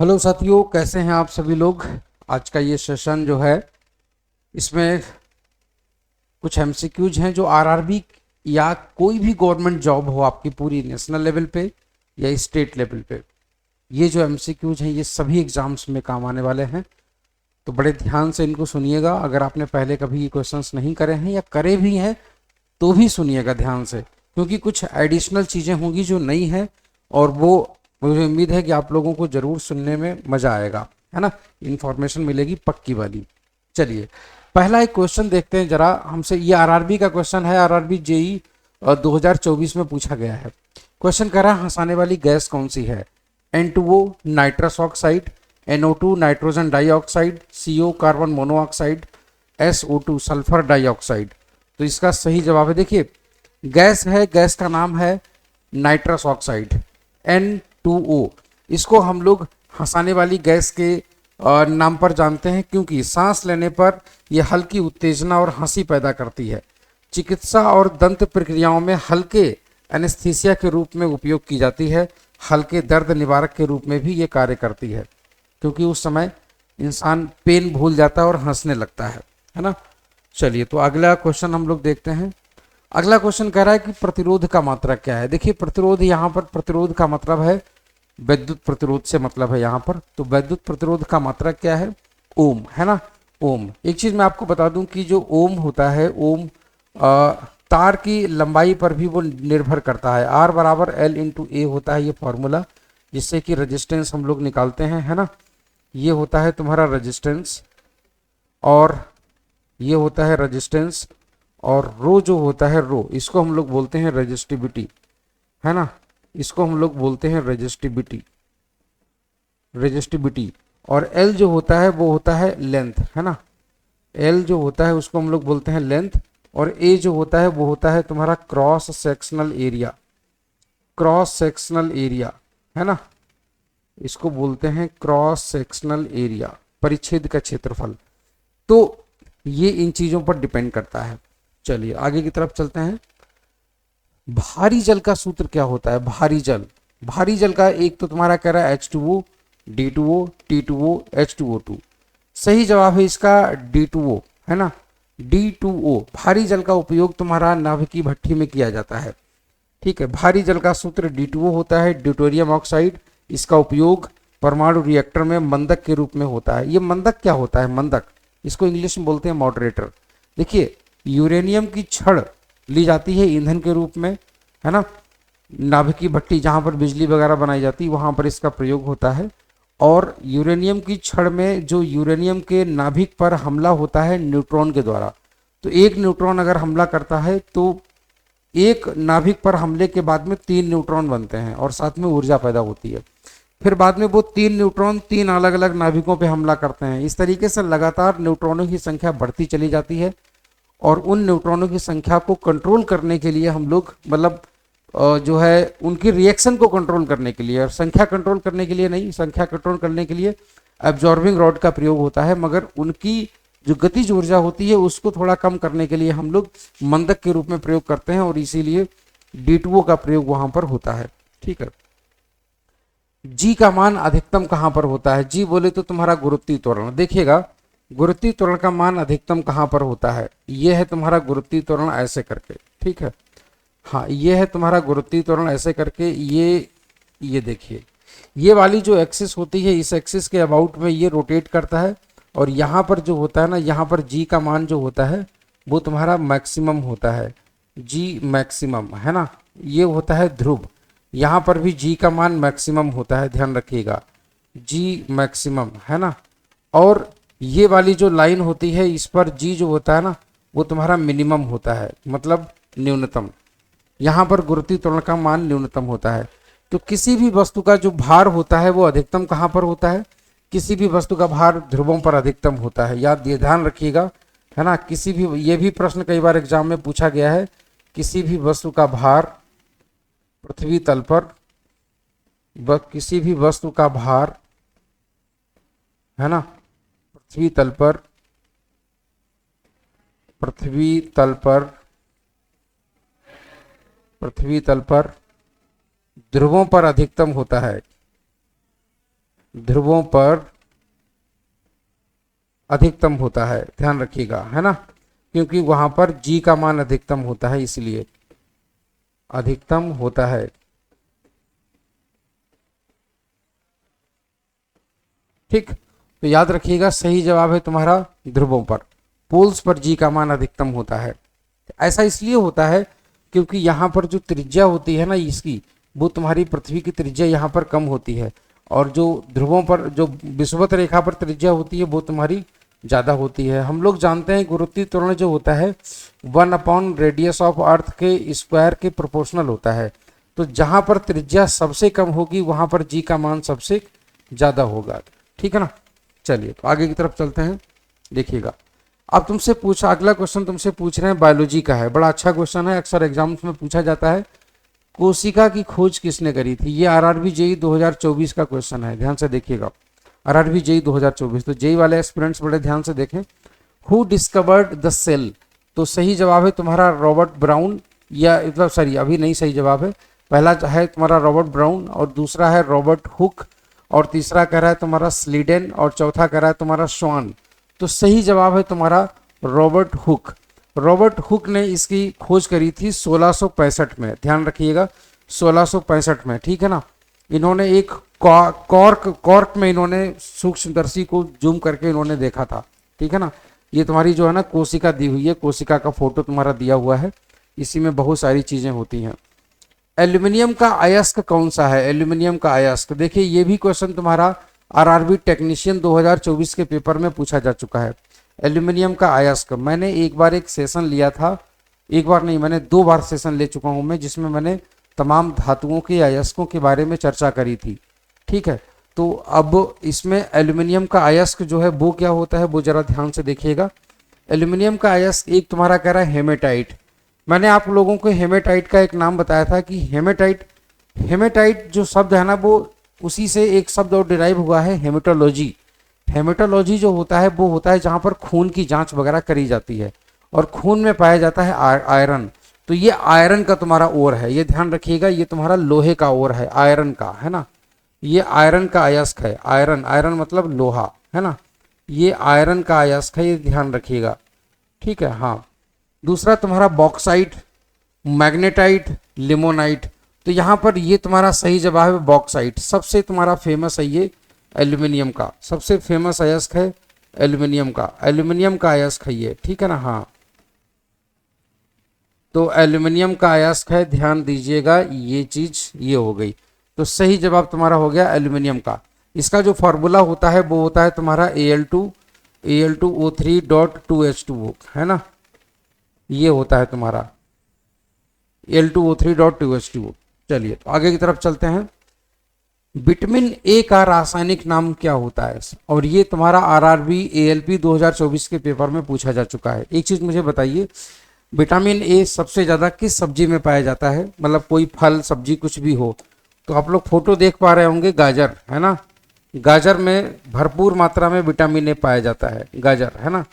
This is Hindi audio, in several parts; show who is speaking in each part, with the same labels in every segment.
Speaker 1: हेलो साथियों, कैसे हैं आप सभी लोग। आज का ये सेशन जो है इसमें कुछ एमसीक्यूज हैं जो आरआरबी या कोई भी गवर्नमेंट जॉब हो आपकी पूरी नेशनल लेवल पे या स्टेट लेवल पे, ये जो एमसीक्यूज हैं ये सभी एग्जाम्स में काम आने वाले हैं। तो बड़े ध्यान से इनको सुनिएगा। अगर आपने पहले कभी ये क्वेश्चंस नहीं करे हैं या करे भी हैं तो भी सुनिएगा ध्यान से, क्योंकि कुछ एडिशनल चीज़ें होंगी जो नई हैं और वो मुझे उम्मीद है कि आप लोगों को ज़रूर सुनने में मज़ा आएगा, है ना। इन्फॉर्मेशन मिलेगी पक्की वाली। चलिए पहला एक क्वेश्चन देखते हैं जरा हमसे। ये आरआरबी का क्वेश्चन है, आरआरबी जेई 2024 में पूछा गया है। क्वेश्चन कह रहा है हंसाने वाली गैस कौन सी है। N2O nitrous oxide, NO2 nitrogen dioxide, CO carbon monoxide, SO2 sulphur dioxide. तो इसका सही जवाब है, देखिए गैस है, गैस का नाम है नाइट्रस ऑक्साइड N2O। इसको हम लोग हंसाने वाली गैस के नाम पर जानते हैं क्योंकि सांस लेने पर यह हल्की उत्तेजना और हंसी पैदा करती है। चिकित्सा और दंत प्रक्रियाओं में हल्के एनेस्थीसिया के रूप में उपयोग की जाती है। हल्के दर्द निवारक के रूप में भी ये कार्य करती है, क्योंकि उस समय इंसान पेन भूल जाता है और हंसने लगता है ना। चलिए तो अगला क्वेश्चन हम लोग देखते हैं। अगला क्वेश्चन कह रहा है कि प्रतिरोध का मात्रा क्या है। देखिए प्रतिरोध, यहाँ पर प्रतिरोध का मतलब है विद्युत प्रतिरोध से मतलब है यहाँ पर। तो विद्युत प्रतिरोध का मात्रा क्या है, ओम, है ना। ओम। एक चीज मैं आपको बता दूं कि जो ओम होता है, ओम तार की लंबाई पर भी वो निर्भर करता है। R बराबर L इंटू ए होता है ये फॉर्मूला, जिससे कि रेजिस्टेंस हम लोग निकालते हैं, है ना। ये होता है तुम्हारा रेजिस्टेंस और ये होता है रेजिस्टेंस, और रो जो होता है रो, इसको हम लोग बोलते हैं रेजिस्टिविटी, है ना। इसको हम लोग बोलते हैं रेजिस्टिविटी, रेजिस्टिविटी। और एल जो होता है वो होता है लेंथ, है ना। एल जो होता है उसको हम लोग बोलते हैं लेंथ, और ए जो होता है वो होता है तुम्हारा cross sectional area, cross sectional area, है ना। इसको बोलते हैं क्रॉस सेक्शनल एरिया, परिच्छेद का क्षेत्रफल। तो ये इन चीजों पर डिपेंड करता है। चलिए आगे की तरफ चलते हैं। भारी जल का सूत्र क्या होता है। भारी जल, भारी जल का एक तो तुम्हारा कह रहा है H2O, D2O, T2O, H2O2। सही जवाब है इसका D2O, है ना। D2O। भारी जल का उपयोग तुम्हारा नाभिकीय भट्ठी में किया जाता है, ठीक है। भारी जल का सूत्र D2O होता है, ड्यूटेरियम ऑक्साइड। इसका उपयोग परमाणु रिएक्टर में मंदक के रूप में होता है। ये मंदक क्या होता है, मंदक, इसको इंग्लिश में बोलते हैं मॉडरेटर। देखिए यूरेनियम की छड़ ली जाती है ईंधन के रूप में, है ना। नाभिकीय भट्टी जहां पर बिजली वगैरह बनाई जाती है वहां पर इसका प्रयोग होता है। और यूरेनियम की छड़ में जो यूरेनियम के नाभिक पर हमला होता है न्यूट्रॉन के द्वारा, तो एक न्यूट्रॉन अगर हमला करता है तो एक नाभिक पर हमले के बाद में 3 न्यूट्रॉन बनते हैं और साथ में ऊर्जा पैदा होती है। फिर बाद में वो 3 न्यूट्रॉन 3 अलग अलग नाभिकों पे हमला करते हैं। इस तरीके से लगातार न्यूट्रॉनों की संख्या बढ़ती चली जाती है, और उन न्यूट्रॉनों की संख्या को कंट्रोल करने के लिए हम लोग मतलब जो है उनकी रिएक्शन को कंट्रोल करने के लिए, और संख्या कंट्रोल करने के लिए नहीं, संख्या कंट्रोल करने के लिए एब्जॉर्बिंग रॉड का प्रयोग होता है, मगर उनकी जो गतिज ऊर्जा होती है उसको थोड़ा कम करने के लिए हम लोग मंदक के रूप में प्रयोग करते हैं, और इसीलिए D2O का प्रयोग वहां पर होता है, ठीक है। जी का मान अधिकतम कहां पर होता है। जी बोले तो तुम्हारा गुरुत्वीय त्वरण। देखिएगा गुरुत्वीय त्वरण का मान अधिकतम कहां पर होता है। यह है तुम्हारा गुरुत्वीय त्वरण ऐसे करके, ठीक है। हाँ ये है तुम्हारा गुरुत्वीय त्वरण ऐसे करके। ये देखिए ये वाली जो एक्सिस होती है, इस एक्सिस के अबाउट में ये रोटेट करता है, और यहाँ पर जो होता है ना, यहाँ पर जी का मान जो होता है वो तुम्हारा मैक्सिमम होता है, जी मैक्सिमम, है ना। ये होता है ध्रुव, यहाँ पर भी जी का मान मैक्सिमम होता है, ध्यान रखिएगा, जी मैक्सिमम, है ना। और ये वाली जो लाइन होती है इस पर जी जो होता है ना वो तुम्हारा मिनिमम होता है, मतलब न्यूनतम। यहाँ पर गुरुत्वीय त्वरण का मान न्यूनतम होता है। तो किसी भी वस्तु का जो भार होता है वो अधिकतम कहाँ पर होता है। किसी भी वस्तु का भार ध्रुवों पर अधिकतम होता है, याद ये ध्यान रखिएगा, है ना। किसी भी, ये भी प्रश्न कई बार एग्जाम में पूछा गया है, किसी भी वस्तु का भार पृथ्वी तल पर, किसी भी वस्तु का भार, है ना, पृथ्वी तल पर, पृथ्वी तल पर, पृथ्वी तल पर ध्रुवों पर अधिकतम होता है। ध्रुवों पर अधिकतम होता है, ध्यान रखिएगा, है ना, क्योंकि वहां पर जी का मान अधिकतम होता है, इसलिए अधिकतम होता है। ठीक, तो याद रखिएगा सही जवाब है तुम्हारा ध्रुवों पर, पोल्स पर जी का मान अधिकतम होता है। ऐसा इसलिए होता है क्योंकि यहाँ पर जो त्रिज्या होती है ना इसकी, वो तुम्हारी पृथ्वी की त्रिज्या यहाँ पर कम होती है, और जो ध्रुवों पर जो विषुवत रेखा पर त्रिज्या होती है वो तुम्हारी ज़्यादा होती है। हम लोग जानते हैं गुरुत्वीय त्वरण जो होता है 1 रेडियस ऑफ अर्थ के स्क्वायर के प्रोपोर्शनल होता है। तो जहाँ पर त्रिज्या सबसे कम होगी वहाँ पर जी का मान सबसे ज़्यादा होगा। ठीक है ना, चलिए तो आगे की तरफ चलते हैं, देखिएगा। अब तुमसे पूछा, अगला क्वेश्चन तुमसे पूछ रहे हैं बायोलॉजी का है, बड़ा अच्छा क्वेश्चन है, अक्सर एग्जाम्स में पूछा जाता है। कोशिका की खोज किसने करी थी? ये आरआरबी जेई 2024 का क्वेश्चन है, ध्यान से देखिएगा। आरआरबी जेई 2024, तो जेई वाले एस्पिरेंट्स बड़े ध्यान से देखें। Who discovered the cell? तो सही जवाब है तुम्हारा रॉबर्ट ब्राउन, या मतलब सॉरी अभी नहीं सही जवाब है। पहला है तुम्हारा रॉबर्ट ब्राउन, और दूसरा है रॉबर्ट हुक, और तीसरा कह रहा है तुम्हारा स्लीडन, और चौथा कह रहा है तुम्हारा श्वान। तो सही जवाब है तुम्हारा रॉबर्ट हुक। रॉबर्ट हुक ने इसकी खोज करी थी 1665 में, ध्यान रखिएगा 1665 में, ठीक है ना। इन्होंने एक कॉर्क में इन्होंने सूक्ष्मदर्शी को जूम करके इन्होंने देखा था, ठीक है ना। ये तुम्हारी जो है ना कोशिका दी हुई है, कोशिका का फोटो तुम्हारा दिया हुआ है, इसी में बहुत सारी चीजें होती हैं। एल्यूमिनियम का अयस्क कौन सा है? एल्यूमिनियम का अयस्क, देखिए ये भी क्वेश्चन तुम्हारा आरआरबी टेक्नीशियन 2024 के पेपर में पूछा जा चुका है। एल्यूमिनियम का अयस्क, मैंने एक बार एक सेशन लिया था, एक बार नहीं मैंने 2 बार सेशन ले चुका हूं मैं, जिसमें मैंने तमाम धातुओं के अयस्कों के बारे में चर्चा करी थी, ठीक है। तो अब इसमें एल्यूमिनियम का अयस्क जो है वो क्या होता है वो जरा ध्यान से देखिएगा। एल्यूमिनियम का अयस्क एक तुम्हारा कह रहा है हेमेटाइट। मैंने आप लोगों को हेमेटाइट का एक नाम बताया था कि हेमेटाइट जो शब्द है ना वो उसी से एक शब्द और डिराइव हुआ है, हेमेटोलॉजी। हेमेटोलॉजी जो होता है वो होता है जहाँ पर खून की जांच वगैरह करी जाती है, और खून में पाया जाता है आयरन। तो ये आयरन का तुम्हारा ओर है, ये ध्यान रखिएगा, ये तुम्हारा लोहे का ओर है, आयरन का, है ना। ये आयरन का अयस्क है, आयरन मतलब लोहा, है ना। ये आयरन का अयस्क है, ये ध्यान रखिएगा, ठीक है। हाँ, दूसरा तुम्हारा बॉक्साइट, मैग्नेटाइट, लिमोनाइट। तो यहाँ पर ये तुम्हारा सही जवाब है बॉक्साइट। सबसे तुम्हारा फेमस है ये एल्यूमिनियम का, सबसे फेमस अयस्क है एल्यूमिनियम का अयस्क है ये, ठीक है ना। हाँ, तो एल्यूमिनियम का अयस्क है, ध्यान दीजिएगा, ये चीज ये हो गई। तो सही जवाब तुम्हारा हो गया एल्यूमिनियम का। इसका जो फॉर्मूला होता है वो होता है तुम्हारा Al2O3.2H2O, है ना। ये होता है तुम्हारा Al2O3.2H2O। चलिए तो आगे की तरफ चलते हैं। विटामिन ए का रासायनिक नाम क्या होता है? और ये तुम्हारा आरआरबी एएलपी 2024 के पेपर में पूछा जा चुका है। एक चीज मुझे बताइए, विटामिन ए सबसे ज्यादा किस सब्जी में पाया जाता है? मतलब कोई फल सब्जी कुछ भी हो, तो आप लोग फोटो देख पा रहे होंगे, गाजर, है ना। गाजर में भरपूर मात्रा में विटामिन ए पाया जाता है, गाजर, है ना।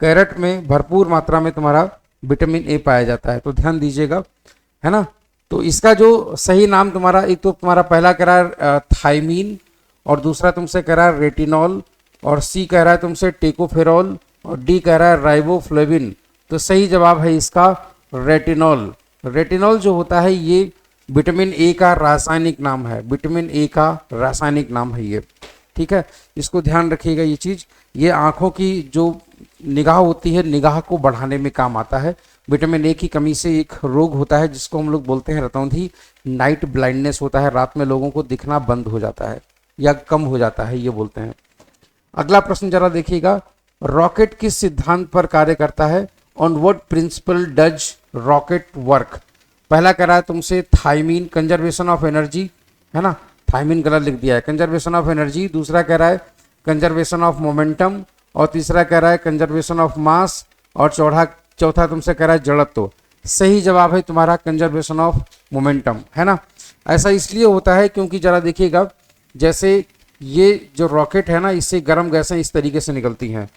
Speaker 1: कैरेट में भरपूर मात्रा में तुम्हारा विटामिन ए पाया जाता है, तो ध्यान दीजिएगा, है ना। तो इसका जो सही नाम तुम्हारा, एक तो तुम्हारा पहला कह रहा है थाइमीन, और दूसरा तुमसे कह रहा है रेटिनॉल, और सी कह रहा है तुमसे टेकोफेरॉल, और डी कह रहा है राइबोफ्लेविन। तो सही जवाब है इसका रेटिनॉल। रेटिनॉल जो होता है ये विटामिन ए का रासायनिक नाम है, विटामिन ए का रासायनिक नाम है ये, ठीक है। इसको ध्यान रखिएगा, ये चीज, ये आंखों की जो निगाह होती है, निगाह को बढ़ाने में काम आता है। विटामिन ए की कमी से एक रोग होता है जिसको हम लोग बोलते हैं रतौंधी, नाइट ब्लाइंडनेस होता है, रात में लोगों को दिखना बंद हो जाता है या कम हो जाता है, ये बोलते हैं। अगला प्रश्न जरा देखिएगा, रॉकेट किस सिद्धांत पर कार्य करता है? On what principle does rocket work? पहला कह रहा है तुमसे थाइमीन, कंजर्वेशन ऑफ एनर्जी, है ना, थाइमीन गलत लिख दिया है, कंजर्वेशन ऑफ एनर्जी। दूसरा कह रहा है कंजर्वेशन ऑफ मोमेंटम, और तीसरा कह रहा है कंजर्वेशन ऑफ मास, और चौथा तुमसे कह रहा है जड़त्व। सही जवाब है तुम्हारा कंजर्वेशन ऑफ मोमेंटम, है ना। ऐसा इसलिए होता है क्योंकि जरा देखिएगा, जैसे ये जो रॉकेट है ना, इससे गर्म गैसें इस तरीके से निकलती हैं,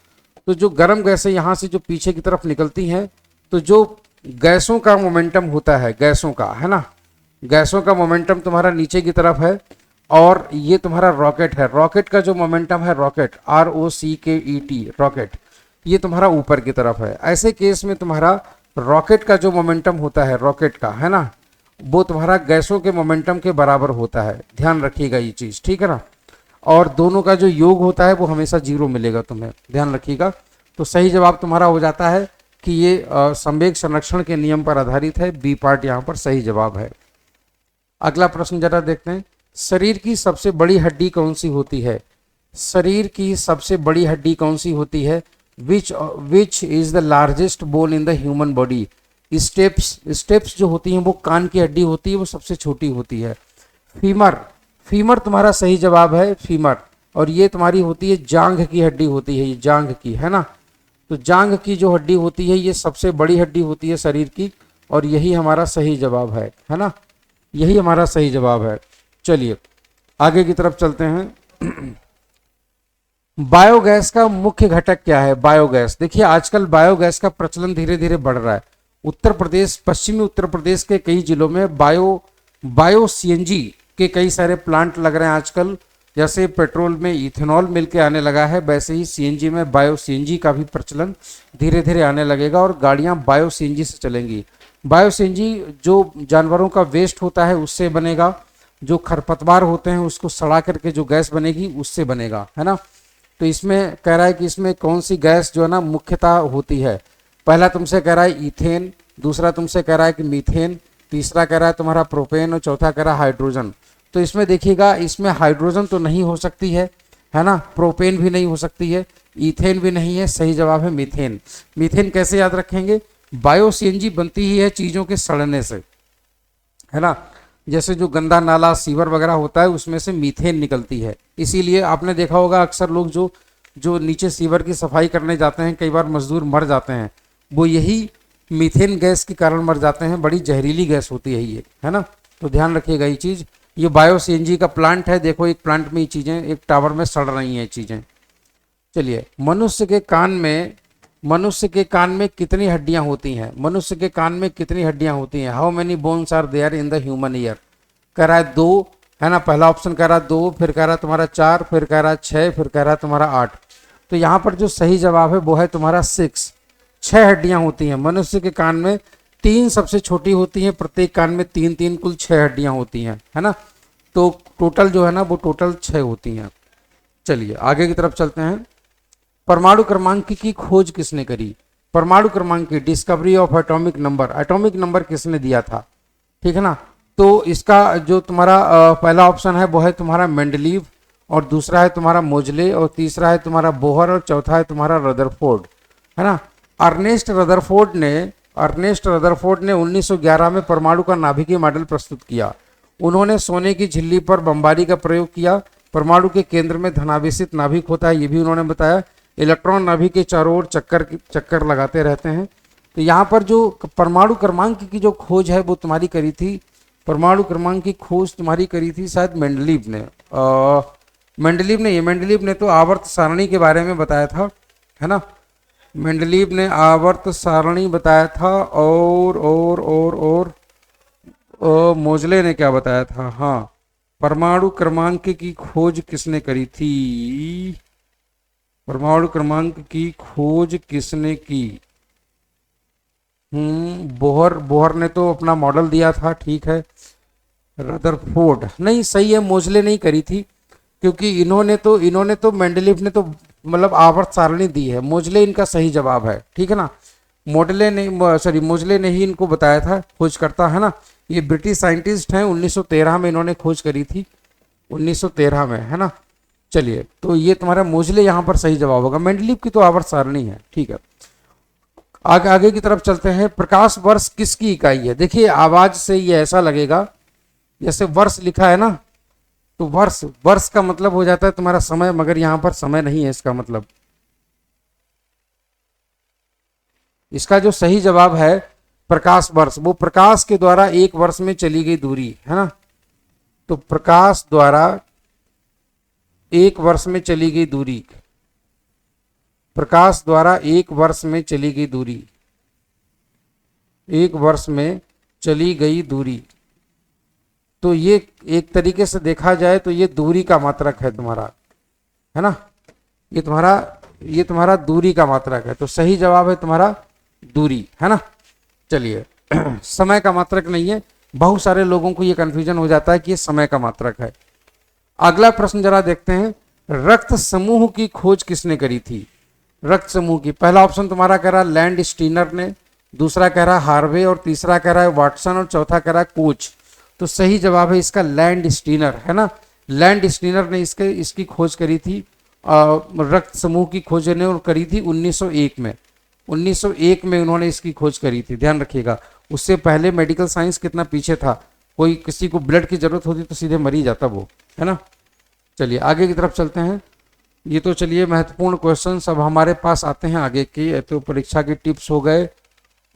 Speaker 1: तो जो गर्म गैसें यहाँ से जो पीछे की तरफ निकलती हैं, तो जो गैसों का मोमेंटम होता है, गैसों का, है ना, गैसों का मोमेंटम तुम्हारा नीचे की तरफ है, और ये तुम्हारा रॉकेट है, रॉकेट का जो मोमेंटम है, रॉकेट ROCKET रॉकेट, ये तुम्हारा ऊपर की तरफ है। ऐसे केस में तुम्हारा रॉकेट का जो मोमेंटम होता है, रॉकेट का, है ना, वो तुम्हारा गैसों के मोमेंटम के बराबर होता है। ध्यान रखिएगा ये चीज, ठीक है ना। और दोनों का जो योग होता है वो हमेशा 0 मिलेगा तुम्हें, ध्यान रखिएगा। तो सही जवाब तुम्हारा हो जाता है कि ये संवेग संरक्षण के नियम पर आधारित है। बी पार्ट यहाँ पर सही जवाब है। अगला प्रश्न जरा देखते हैं। शरीर की सबसे बड़ी हड्डी कौन सी होती है? शरीर की सबसे बड़ी हड्डी कौन सी होती है? Which is the largest bone in the human body? Steps जो होती हैं वो कान की हड्डी होती है, वो सबसे छोटी होती है। फीमर, फीमर तुम्हारा सही जवाब है, फीमर। और ये तुम्हारी होती है जांघ की हड्डी होती है, ये जांघ की, है ना। तो जांघ की जो हड्डी होती है ये सबसे बड़ी हड्डी होती है शरीर की, और यही हमारा सही जवाब है ना, यही हमारा सही जवाब है। चलिए आगे की तरफ चलते हैं। बायोगैस का मुख्य घटक क्या है? बायोगैस, देखिए आजकल बायोगैस का प्रचलन धीरे धीरे बढ़ रहा है। उत्तर प्रदेश, पश्चिमी उत्तर प्रदेश के कई जिलों में बायो सीएनजी के कई सारे प्लांट लग रहे हैं आजकल। जैसे पेट्रोल में इथेनॉल मिलके आने लगा है, वैसे ही सीएनजी में बायो सीएनजी का भी प्रचलन धीरे धीरे आने लगेगा और गाड़ियां बायो सीएनजी से चलेंगी। बायो सीएनजी जो जानवरों का वेस्ट होता है उससे बनेगा, जो खरपतवार होते हैं उसको सड़ा करके जो गैस बनेगी उससे बनेगा, है ना। तो इसमें कह रहा है कि इसमें कौन सी गैस जो है ना मुख्यतः होती है। पहला तुमसे कह रहा है इथेन, दूसरा तुमसे कह रहा है कि मीथेन, तीसरा कह रहा है तुम्हारा प्रोपेन, और चौथा कह रहा है हाइड्रोजन। तो इसमें देखिएगा, इसमें हाइड्रोजन तो नहीं हो सकती है ना, प्रोपेन भी नहीं हो सकती है, इथेन भी नहीं है, सही जवाब है मीथेन। मीथेन कैसे याद रखेंगे? बायो सीएनजी बनती ही है चीजों के सड़ने से, है ना। जैसे जो गंदा नाला सीवर वगैरह होता है उसमें से मीथेन निकलती है। इसीलिए आपने देखा होगा अक्सर लोग जो जो नीचे सीवर की सफाई करने जाते हैं, कई बार मजदूर मर जाते हैं, वो यही मीथेन गैस के कारण मर जाते हैं। बड़ी जहरीली गैस होती है ये, है ना। तो ध्यान रखिएगा ये चीज। ये बायो सीएनजी का प्लांट है, देखो एक प्लांट में ये चीजें एक टावर में सड़ रही हैं चीजें। चलिए, मनुष्य के कान में कितनी हड्डियां होती हैं? मनुष्य के कान में कितनी हड्डियां होती हैं? How many bones are there in the human ear? कह रहा है 2, है ना। पहला ऑप्शन कह रहा है 2, फिर कह रहा है तुम्हारा 4, फिर कह रहा है 6, फिर कह रहा है तुम्हारा 8। तो यहाँ पर जो सही जवाब है वो है तुम्हारा 6। 6 हड्डियां होती हैं मनुष्य के कान में। 3 सबसे छोटी होती हैं, प्रत्येक कान में 3 कुल 6 हड्डियां होती हैं, है ना। तो टोटल जो है ना वो टोटल 6 होती हैं। चलिए आगे की तरफ चलते हैं। परमाणु क्रमांक की खोज किसने करी? परमाणु क्रमांक की discovery of atomic number, atomic number किसने दिया था? ठीक है ना। तो इसका जो तुम्हारा पहला ऑप्शन है वो है तुम्हारा मेंडलीव, और दूसरा है तुम्हारा मोजले, और तीसरा है तुम्हारा बोहर, और चौथा है तुम्हारा रदरफोर्ड, है ना। अर्नेस्ट रदरफोर्ड ने 1911 में परमाणु का नाभिकीय मॉडल प्रस्तुत किया। उन्होंने सोने की झिल्ली पर बमबारी का प्रयोग किया। परमाणु के केंद्र में धनावेशित नाभिक होता है, ये भी उन्होंने बताया। इलेक्ट्रॉन नाभिक के चारों ओर चक्कर लगाते रहते हैं। तो यहाँ पर जो परमाणु क्रमांक की जो खोज है वो तुम्हारी करी थी, परमाणु क्रमांक की खोज तुम्हारी करी थी शायद मेंडलीव ने। मेंडलीव ने तो आवर्त सारणी के बारे में बताया था, है ना। मेंडलीव ने आवर्त सारणी बताया था, और मोजले ने क्या बताया था? हाँ, परमाणु क्रमांक की खोज किसने करी थी? परमाणु क्रमांक की खोज किसने की? बोहर ने तो अपना मॉडल दिया था, ठीक है। रदरफोर्ड नहीं, सही है, मोजले नहीं करी थी, क्योंकि इन्होंने तो मेंडलीव ने तो मतलब आवर्त सारणी दी है। मोजले इनका सही जवाब है, ठीक है ना। मोजले ने ही इनको बताया था, खोज करता, है ना। ये ब्रिटिश साइंटिस्ट हैं, 1913 में इन्होंने खोज करी थी, 1913 में, है ना। चलिए, तो ये तुम्हारा मोजले यहाँ पर सही जवाब होगा। मेंडलीव की तो आवर्त सारणी है, ठीक है। आगे की तरफ चलते हैं। प्रकाश वर्ष किसकी इकाई है? देखिए आवाज से ये ऐसा लगेगा जैसे वर्ष लिखा है ना, तो वर्ष का मतलब हो जाता है तुम्हारा समय, मगर यहां पर समय नहीं है इसका मतलब। इसका जो सही जवाब है प्रकाश वर्ष, वो प्रकाश के द्वारा 1 वर्ष में चली गई दूरी, है ना। तो प्रकाश द्वारा 1 वर्ष में चली गई दूरी, प्रकाश द्वारा 1 वर्ष में चली गई दूरी, 1 वर्ष में चली गई दूरी, तो ये एक तरीके से देखा जाए तो ये दूरी का मात्रक है तुम्हारा, है ना, ये तुम्हारा दूरी का मात्रक है। तो सही जवाब है तुम्हारा दूरी, है ना। चलिए समय का मात्रक नहीं है, बहुत सारे लोगों को ये कंफ्यूजन हो जाता है कि ये समय का मात्रक है। अगला प्रश्न जरा देखते हैं, रक्त समूह की खोज किसने करी थी? रक्त समूह की, पहला ऑप्शन तुम्हारा कह रहा है लैंड स्टीनर ने, दूसरा कह रहा है हार्वे, और तीसरा कह रहा है वाटसन, और चौथा कह रहा है कोच। तो सही जवाब है इसका लैंड स्टीनर, है ना। लैंड स्टीनर ने इसकी खोज करी थी, रक्त समूह की खोज ने करी थी 1901 में। 1901 में उन्होंने इसकी खोज करी थी, ध्यान रखिएगा। उससे पहले मेडिकल साइंस कितना पीछे था, कोई किसी को ब्लड की जरूरत होती तो सीधे मर ही जाता वो, है ना। चलिए आगे की तरफ चलते हैं। ये तो चलिए महत्वपूर्ण क्वेश्चंस, अब हमारे पास आते हैं आगे के, तो परीक्षा के टिप्स हो गए।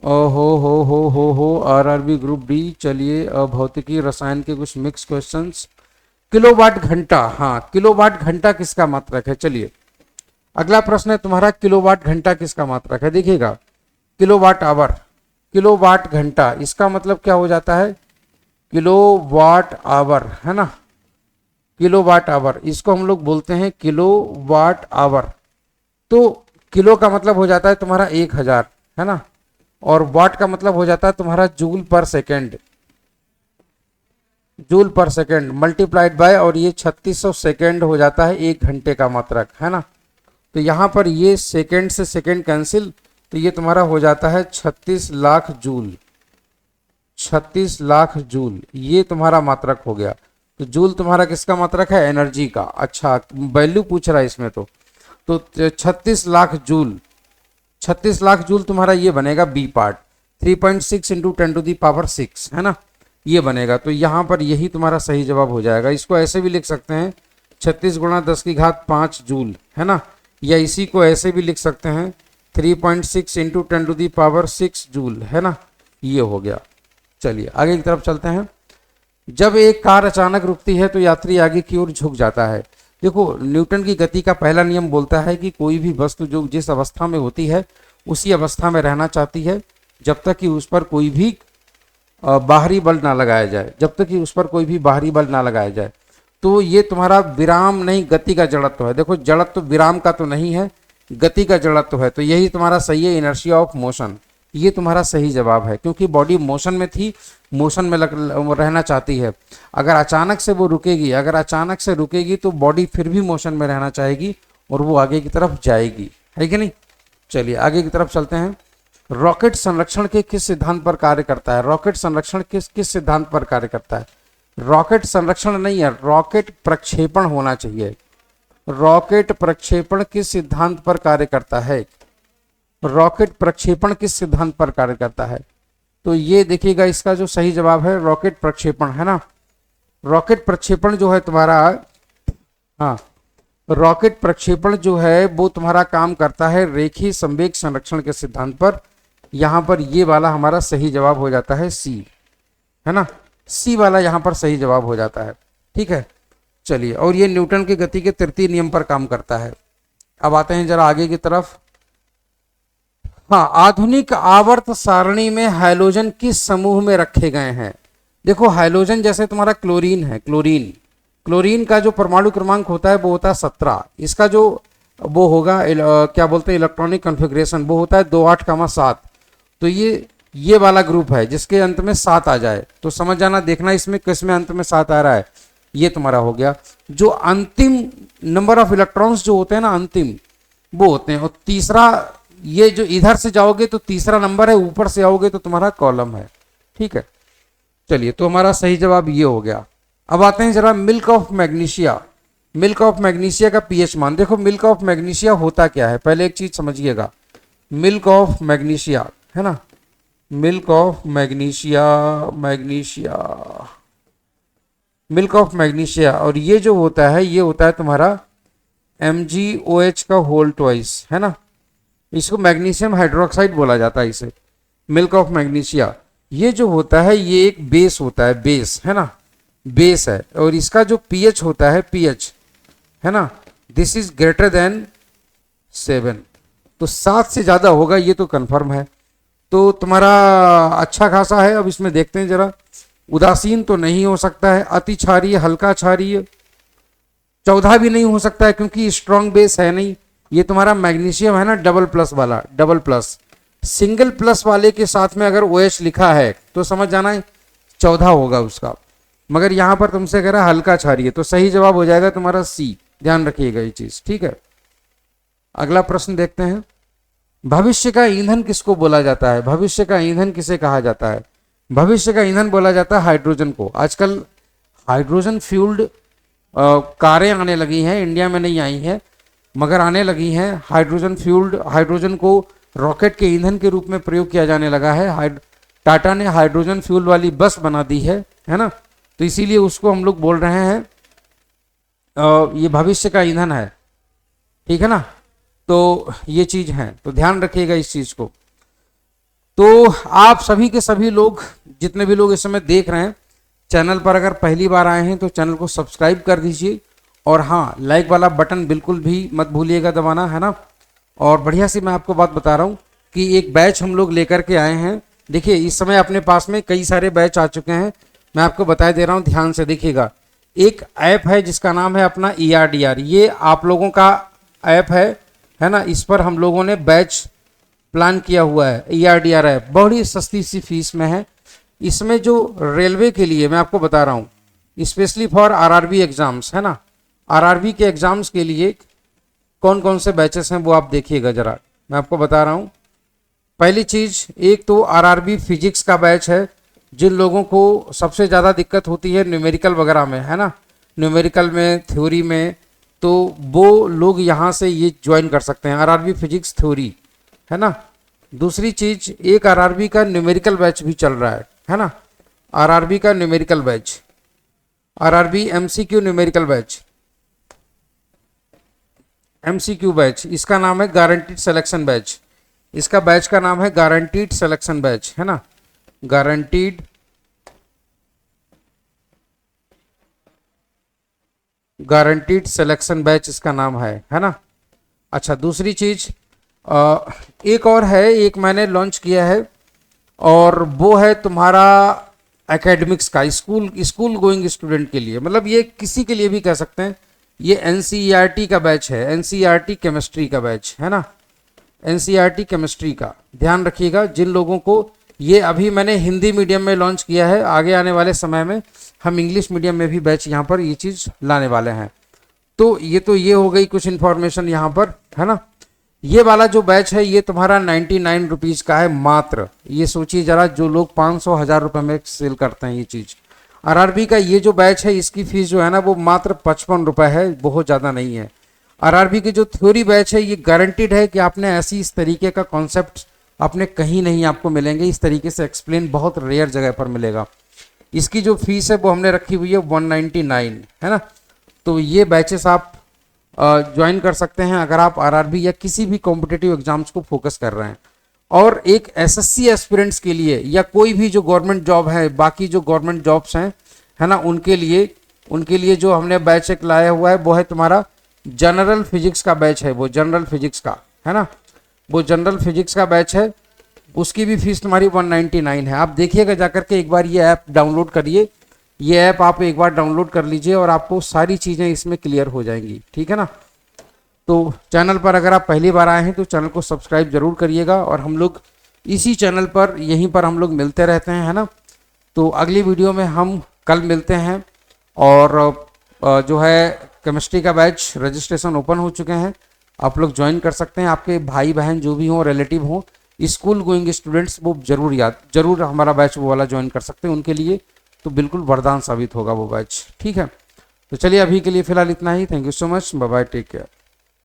Speaker 1: हो आरआरबी ग्रुप डी। चलिए भौतिकी रसायन के कुछ मिक्स क्वेश्चंस। किलोवाट घंटा, हाँ किलोवाट घंटा किसका मात्रक है? चलिए अगला प्रश्न है तुम्हारा, किलोवाट घंटा किसका मात्रक है? देखिएगा, किलोवाट आवर, किलोवाट घंटा, इसका मतलब क्या हो जाता है? किलोवाट आवर, है ना, किलोवाट आवर, इसको हम लोग बोलते हैं किलोवाट आवर। तो किलो का मतलब हो जाता है तुम्हारा 1000, है ना, और वाट का मतलब हो जाता है तुम्हारा जूल पर सेकेंड, जूल पर सेकेंड मल्टीप्लाइड बाय, और ये 3600 सेकेंड हो जाता है 1 घंटे का मात्रक, है ना। तो यहाँ पर ये सेकेंड से सेकेंड कैंसिल, तो ये तुम्हारा हो जाता है 36 लाख जूल, 36 लाख जूल, ये तुम्हारा मात्रक हो गया। तो जूल तुम्हारा किसका मात्रक है? एनर्जी का। अच्छा वैल्यू पूछ रहा है इसमें, तो 36 लाख जूल, 36 लाख जूल तुम्हारा ये बनेगा बी पार्ट, 3.6 इंटू 10⁶, है ना, ये बनेगा। तो यहाँ पर यही तुम्हारा सही जवाब हो जाएगा। इसको ऐसे भी लिख सकते हैं 36 गुणा 10⁵ जूल, है ना, या इसी को ऐसे भी लिख सकते हैं 3.6 इंटू 10⁶ जूल, है ना, ये हो गया। चलिए आगे की तरफ चलते हैं। जब एक कार अचानक रुकती है तो यात्री आगे की ओर झुक जाता है। देखो न्यूटन की गति का पहला नियम बोलता है कि कोई भी वस्तु जो जिस अवस्था में होती है उसी अवस्था में रहना चाहती है जब तक कि उस पर कोई भी बाहरी बल ना लगाया जाए, जब तक कि उस पर कोई भी बाहरी बल ना लगाया जाए। तो ये तुम्हारा विराम नहीं, गति का जड़त्व है। देखो जड़त्व विराम का तो नहीं है, गति का जड़त्व है, तो यही तुम्हारा सही है, इनर्शिया ऑफ मोशन। ये तुम्हारा सही जवाब है, क्योंकि बॉडी मोशन में थी, मोशन में रहना चाहती है। अगर अचानक से वो रुकेगी, अगर अचानक से रुकेगी तो बॉडी फिर भी मोशन में रहना चाहेगी और वो आगे की तरफ जाएगी, है कि नहीं। चलिए आगे की तरफ चलते हैं। रॉकेट संरक्षण के किस सिद्धांत पर कार्य करता है? रॉकेट संरक्षण किस सिद्धांत पर कार्य करता है? रॉकेट संरक्षण नहीं है, रॉकेट प्रक्षेपण होना चाहिए। रॉकेट प्रक्षेपण किस सिद्धांत पर कार्य करता है? रॉकेट प्रक्षेपण किस सिद्धांत पर कार्य करता है? तो ये देखिएगा, इसका जो सही जवाब है रॉकेट प्रक्षेपण, है ना। रॉकेट प्रक्षेपण जो है तुम्हारा, हाँ रॉकेट प्रक्षेपण जो है वो तुम्हारा काम करता है रेखीय संवेग संरक्षण के सिद्धांत पर। यहां पर ये वाला हमारा सही जवाब हो जाता है सी, है ना, सी वाला यहां पर सही जवाब हो जाता है, ठीक है। चलिए, और ये न्यूटन की गति के तृतीय नियम पर काम करता है। अब आते हैं जरा आगे की तरफ। हाँ, आधुनिक आवर्त सारणी में हाइड्रोजन किस समूह में रखे गए हैं? देखो हाइड्रोजन जैसे तुम्हारा क्लोरीन है, क्लोरीन, क्लोरीन का जो परमाणु क्रमांक होता है वो होता है 17। इसका जो वो होगा क्या बोलते हैं इलेक्ट्रॉनिक कॉन्फ़िगरेशन, वो होता है 28,7। तो ये वाला ग्रुप है जिसके अंत में 7 आ जाए तो समझ जाना, देखना इसमें किस में अंत में 7 आ रहा है। ये तुम्हारा हो गया। जो अंतिम नंबर ऑफ इलेक्ट्रॉन्स जो होते हैं ना, अंतिम वो होते हैं। और तीसरा, ये जो इधर से जाओगे तो तीसरा नंबर है, ऊपर से आओगे तो तुम्हारा कॉलम है, ठीक है। चलिए, तो हमारा सही जवाब ये हो गया। अब आते हैं जरा milk of magnesia. Milk of magnesia का पीएच मान। देखो मिल्क ऑफ मैग्नीशिया होता क्या है, पहले एक चीज समझिएगा। मिल्क ऑफ मैग्नीशिया, है ना, milk of magnesia, milk of magnesia, और ये जो होता है ये होता है तुम्हारा MgOH का होल ट्वाइस, है ना। इसको मैग्नीशियम हाइड्रोक्साइड बोला जाता है इसे, मिल्क ऑफ मैग्नीशिया। ये जो होता है ये एक बेस होता है, बेस, है ना, बेस है। और इसका जो पीएच होता है, पीएच, है ना, दिस इज ग्रेटर देन 7। तो 7 से ज्यादा होगा, ये तो कंफर्म है। तो तुम्हारा अच्छा खासा है। अब इसमें देखते हैं जरा उदासीन तो नहीं हो सकता है, अति क्षारीय, हल्का क्षारीय, 14 भी नहीं हो सकता है क्योंकि स्ट्रॉन्ग बेस है नहीं। ये तुम्हारा मैग्नीशियम है ना, डबल प्लस वाला, डबल प्लस। सिंगल प्लस वाले के साथ में अगर OH लिखा है तो समझ जाना है 14 होगा उसका, मगर यहां पर तुमसे कह रहा है हल्का क्षारीय, तो सही जवाब हो जाएगा तुम्हारा सी। ध्यान रखिएगा ये चीज, ठीक है। अगला प्रश्न देखते हैं, भविष्य का ईंधन किसको बोला जाता है? भविष्य का ईंधन किसे कहा जाता है? भविष्य का ईंधन बोला जाता है हाइड्रोजन को। आजकल हाइड्रोजन फ्यूल्ड कारें आने लगी हैं, इंडिया में नहीं आई हैं मगर आने लगी हैं। हाइड्रोजन फ्यूल्ड, हाइड्रोजन को रॉकेट के ईंधन के रूप में प्रयोग किया जाने लगा है। टाटा ने हाइड्रोजन फ्यूल वाली बस बना दी है ना, तो इसीलिए उसको हम लोग बोल रहे हैं ये भविष्य का ईंधन है, ठीक है ना। तो ये चीज है, तो ध्यान रखिएगा इस चीज को। तो आप सभी के सभी लोग, जितने भी लोग इस समय देख रहे हैं चैनल पर, अगर पहली बार आए हैं तो चैनल को सब्सक्राइब कर दीजिए, और हाँ, लाइक वाला बटन बिल्कुल भी मत भूलिएगा दबाना, है ना। और बढ़िया सी मैं आपको बात बता रहा हूँ कि एक बैच हम लोग लेकर के आए हैं। देखिए इस समय अपने पास में कई सारे बैच आ चुके हैं, मैं आपको बता दे रहा हूँ, ध्यान से देखिएगा। एक ऐप है जिसका नाम है अपना ERDR, ये आप लोगों का ऐप है ना। इस पर हम लोगों ने बैच प्लान किया हुआ है। ERDR ऐप बड़ी सस्ती सी फीस में है। इसमें जो रेलवे के लिए मैं आपको बता रहा हूँ, स्पेशली फॉर RRB एग्जाम्स, है ना, RRB के एग्जाम्स के लिए कौन कौन से बैचेस हैं वो आप देखिएगा जरा, मैं आपको बता रहा हूँ। पहली चीज, एक तो RRB फिजिक्स का बैच है। जिन लोगों को सबसे ज़्यादा दिक्कत होती है न्यूमेरिकल वगैरह में, है ना, न्यूमेरिकल में, थ्योरी में, तो वो लोग यहाँ से ये ज्वाइन कर सकते हैं, RRB फिजिक्स थ्योरी, है ना। दूसरी चीज, एक RRB का न्यूमेरिकल बैच भी चल रहा है ना, RRB का numerical batch, RRB MCQ numerical batch, MCQ batch, इसका नाम है गारंटीड सिलेक्शन बैच। इसका बैच का नाम है गारंटीड सिलेक्शन बैच, है ना, गारंटीड सिलेक्शन बैच इसका नाम है ना। अच्छा, दूसरी चीज एक और है, एक मैंने लॉन्च किया है, और वो है तुम्हारा एकेडमिक्स का, स्कूल गोइंग स्टूडेंट के लिए, मतलब ये किसी के लिए भी कह सकते हैं। ये NCERT का बैच है, NCERT केमिस्ट्री का बैच, है ना, NCERT केमिस्ट्री का। ध्यान रखिएगा, जिन लोगों को, ये अभी मैंने हिंदी मीडियम में लॉन्च किया है, आगे आने वाले समय में हम इंग्लिश मीडियम में भी बैच यहाँ पर ये चीज़ लाने वाले हैं। तो ये हो गई कुछ इन्फॉर्मेशन यहाँ पर, है ना। ये वाला जो बैच है ये तुम्हारा 99 रुपीज़ का है मात्र। ये सोचिए जरा, जो लोग 500-1000 रुपये में सेल करते हैं ये चीज़। RRB का ये जो बैच है इसकी फीस जो है ना वो मात्र 55 रुपये है, बहुत ज़्यादा नहीं है। RRB की जो थ्योरी बैच है ये गारंटीड है कि आपने ऐसी इस तरीके का कॉन्सेप्ट आपने कहीं नहीं आपको मिलेंगे, इस तरीके से एक्सप्लेन बहुत रेयर जगह पर मिलेगा। इसकी जो फीस है वो हमने रखी हुई है 199, है ना। तो ये बैचेस आप ज्वाइन कर सकते हैं अगर आप RRB या किसी भी कॉम्पिटिटिव एग्जाम्स को फोकस कर रहे हैं। और एक SSC एस्पिरेंट्स के लिए या कोई भी जो गवर्नमेंट जॉब है, बाकी जो गवर्नमेंट जॉब्स हैं, है ना, उनके लिए जो हमने बैच एक लाया हुआ है वो है तुम्हारा जनरल फिजिक्स का बैच है, वो जनरल फिजिक्स का, है ना, वो जनरल फिजिक्स का बैच है। उसकी भी फीस तुम्हारी 199 है। आप देखिएगा जाकर के, एक बार ये ऐप डाउनलोड करिए, ये ऐप आप एक बार डाउनलोड कर लीजिए और आपको सारी चीज़ें इसमें क्लियर हो जाएंगी, ठीक है ना। तो चैनल पर अगर आप पहली बार आए हैं तो चैनल को सब्सक्राइब जरूर करिएगा, और हम लोग इसी चैनल पर, यहीं पर हम लोग मिलते रहते हैं, है ना। तो अगली वीडियो में हम कल मिलते हैं, और जो है केमिस्ट्री का बैच रजिस्ट्रेशन ओपन हो चुके हैं, आप लोग ज्वाइन कर सकते हैं। आपके भाई बहन जो भी हों, रिलेटिव हों, स्कूल गोइंग स्टूडेंट्स, वो जरूर हमारा बैच वो वाला ज्वाइन कर सकते हैं। उनके लिए तो बिल्कुल वरदान साबित होगा वो बैच, ठीक है। तो चलिए अभी के लिए फिलहाल इतना ही। Thank you so much, bye bye, take care.